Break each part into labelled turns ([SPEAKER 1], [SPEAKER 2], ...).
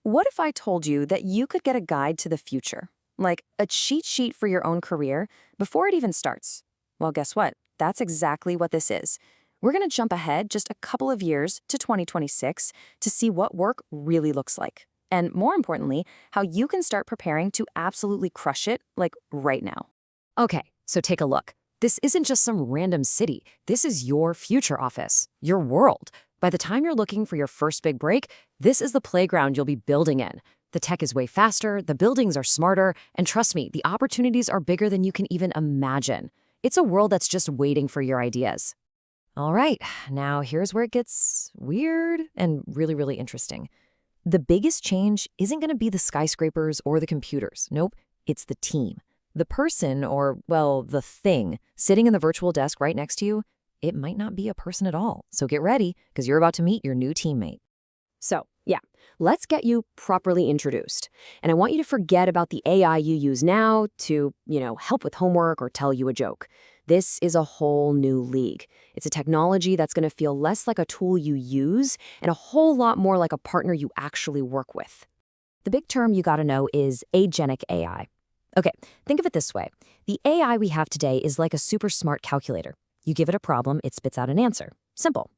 [SPEAKER 1] What if I told you that you could get a guide to the future, like a cheat sheet for your own career, before it even starts? Well, guess what? That's exactly what this is. We're going to jump ahead just a couple of years to 2026 to see what work really looks like. And more importantly, how you can start preparing to absolutely crush it, like right now.
[SPEAKER 2] Okay, so take a look. This isn't just some random city. This is your future office, your world. By the time you're looking for your first big break, this is the playground you'll be building in. The tech is way faster, the buildings are smarter, and trust me, the opportunities are bigger than you can even imagine. It's a world that's just waiting for your ideas. All right, now here's where it gets weird and really, really interesting. The biggest change isn't going to be the skyscrapers or the computers. Nope, it's the team. The person, or, well, the thing, sitting in the virtual desk right next to you, it might not be a person at all. So get ready, because you're about to meet your new teammate.
[SPEAKER 3] So, yeah, let's get you properly introduced. And I want you to forget about the AI you use now to, help with homework or tell you a joke. This is a whole new league. It's a technology that's going to feel less like a tool you use and a whole lot more like a partner you actually work with.
[SPEAKER 2] The big term you got to know is agentic AI. Okay, think of it this way. The AI we have today is like a super smart calculator. You give it a problem, it spits out an answer. Simple.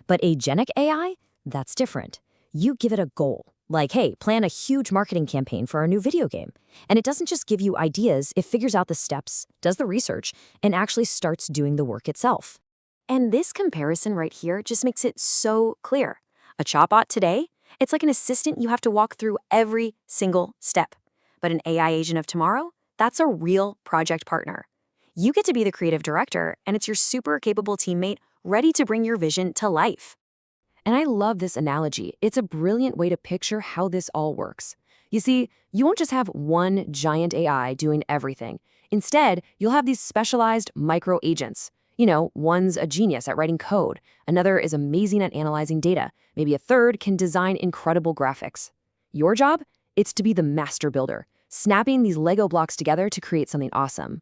[SPEAKER 2] But agentic AI, that's different. You give it a goal, like, hey, plan a huge marketing campaign for our new video game. And it doesn't just give you ideas, it figures out the steps, does the research, and actually starts doing the work itself.
[SPEAKER 1] And this comparison right here just makes it so clear. A chatbot today, it's like an assistant you have to walk through every single step. But an AI agent of tomorrow, that's a real project partner. You get to be the creative director, and it's your super capable teammate ready to bring your vision to life.
[SPEAKER 2] And I love this analogy. It's a brilliant way to picture how this all works. You see, you won't just have one giant AI doing everything. Instead, you'll have these specialized micro agents. One's a genius at writing code, another is amazing at analyzing data, maybe a third can design incredible graphics. Your job? It's to be the master builder, snapping these Lego blocks together to create something awesome.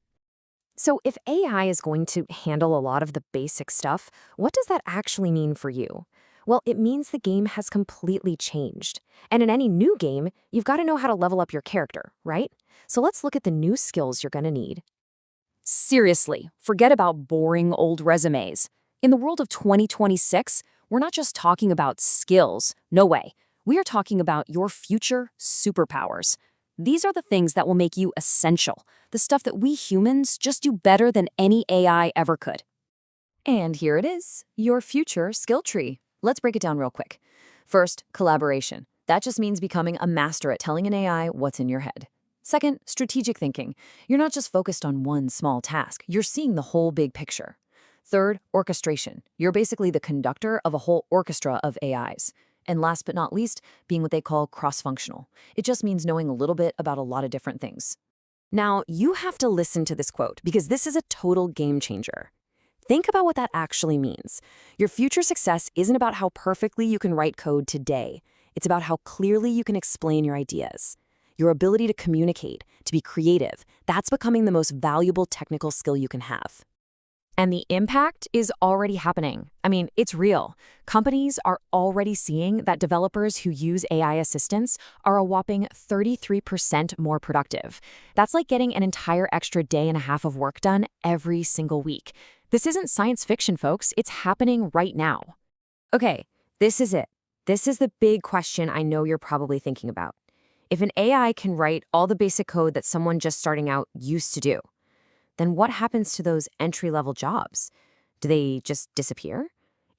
[SPEAKER 3] So if AI is going to handle a lot of the basic stuff, what does that actually mean for you? Well, it means the game has completely changed. And in any new game, you've got to know how to level up your character, right? So let's look at the new skills you're going to need.
[SPEAKER 1] Seriously, forget about boring old resumes. In the world of 2026, we're not just talking about skills. No way. We are talking about your future superpowers. These are the things that will make you essential, the stuff that we humans just do better than any AI ever could.
[SPEAKER 2] And here it is, your future skill tree. Let's break it down real quick. First, collaboration. That just means becoming a master at telling an AI what's in your head. Second, strategic thinking. You're not just focused on one small task, you're seeing the whole big picture. Third, orchestration. You're basically the conductor of a whole orchestra of AIs. And last but not least, being what they call cross-functional. It just means knowing a little bit about a lot of different things.
[SPEAKER 1] Now, you have to listen to this quote because this is a total game changer. Think about what that actually means. Your future success isn't about how perfectly you can write code today. It's about how clearly you can explain your ideas. Your ability to communicate, to be creative, that's becoming the most valuable technical skill you can have.
[SPEAKER 2] And the impact is already happening. I mean, it's real. Companies are already seeing that developers who use AI assistants are a whopping 33% more productive. That's like getting an entire extra day and a half of work done every single week. This isn't science fiction, folks. It's happening right now.
[SPEAKER 3] Okay, this is it. This is the big question I know you're probably thinking about. If an AI can write all the basic code that someone just starting out used to do, then what happens to those entry-level jobs? Do they just disappear?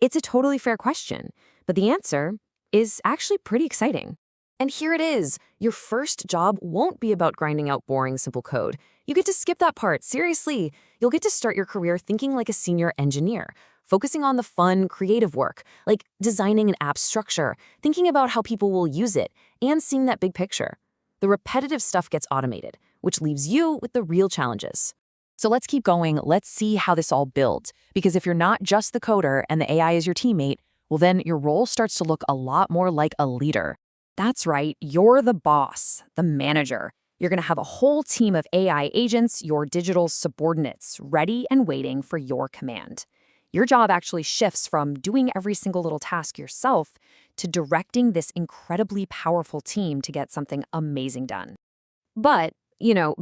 [SPEAKER 3] It's a totally fair question, but the answer is actually pretty exciting.
[SPEAKER 1] And here it is. Your first job won't be about grinding out boring, simple code. You get to skip that part, seriously. You'll get to start your career thinking like a senior engineer, focusing on the fun, creative work, like designing an app structure, thinking about how people will use it, and seeing that big picture. The repetitive stuff gets automated, which leaves you with the real challenges.
[SPEAKER 2] So let's keep going. Let's see how this all builds. Because if you're not just the coder and the AI is your teammate, well, then your role starts to look a lot more like a leader.
[SPEAKER 1] That's right, you're the boss, the manager. You're going to have a whole team of AI agents, your digital subordinates, ready and waiting for your command.
[SPEAKER 2] Your job actually shifts from doing every single little task yourself to directing this incredibly powerful team to get something amazing done.
[SPEAKER 3] But,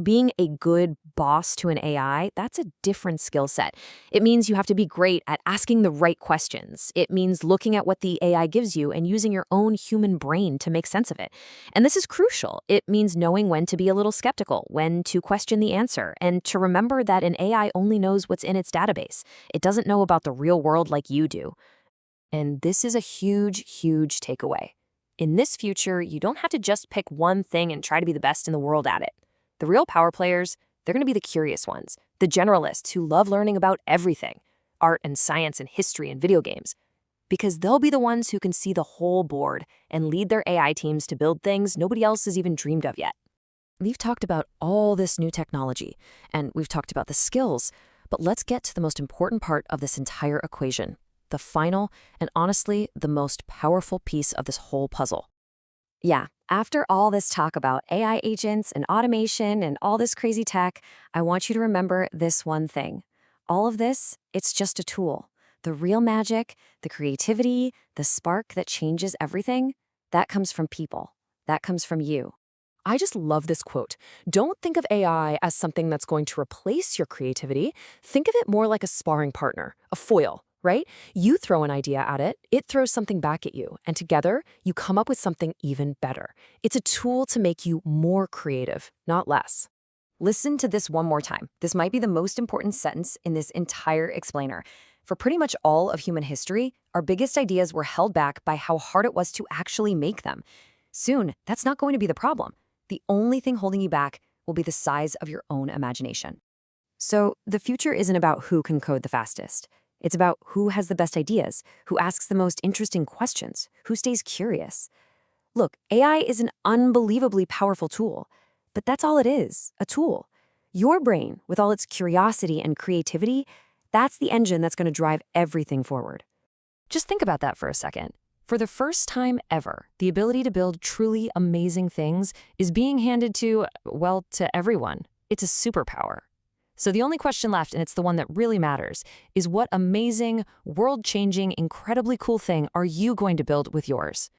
[SPEAKER 3] being a good boss to an AI, that's a different skill set. It means you have to be great at asking the right questions. It means looking at what the AI gives you and using your own human brain to make sense of it. And this is crucial. It means knowing when to be a little skeptical, when to question the answer, and to remember that an AI only knows what's in its database. It doesn't know about the real world like you do. And this is a huge, huge takeaway. In this future, you don't have to just pick one thing and try to be the best in the world at it. The real power players, they're going to be the curious ones, the generalists who love learning about everything, art and science and history and video games, because they'll be the ones who can see the whole board and lead their AI teams to build things nobody else has even dreamed of yet.
[SPEAKER 2] We've talked about all this new technology, and we've talked about the skills, but let's get to the most important part of this entire equation, the final and honestly the most powerful piece of this whole puzzle.
[SPEAKER 3] Yeah, after all this talk about AI agents and automation and all this crazy tech, I want you to remember this one thing. All of this, it's just a tool. The real magic, the creativity, the spark that changes everything, that comes from people. That comes from you.
[SPEAKER 1] I just love this quote. Don't think of AI as something that's going to replace your creativity. Think of it more like a sparring partner, a foil, right? You throw an idea at it, it throws something back at you, and together you come up with something even better. It's a tool to make you more creative, not less.
[SPEAKER 2] Listen to this one more time. This might be the most important sentence in this entire explainer. For pretty much all of human history, our biggest ideas were held back by how hard it was to actually make them. Soon, that's not going to be the problem. The only thing holding you back will be the size of your own imagination. So the future isn't about who can code the fastest. It's about who has the best ideas, who asks the most interesting questions, who stays curious. Look, AI is an unbelievably powerful tool, but that's all it is, a tool. Your brain, with all its curiosity and creativity, that's the engine that's going to drive everything forward. Just think about that for a second. For the first time ever, the ability to build truly amazing things is being handed to everyone. It's a superpower. So the only question left, and it's the one that really matters, is what amazing, world-changing, incredibly cool thing are you going to build with yours?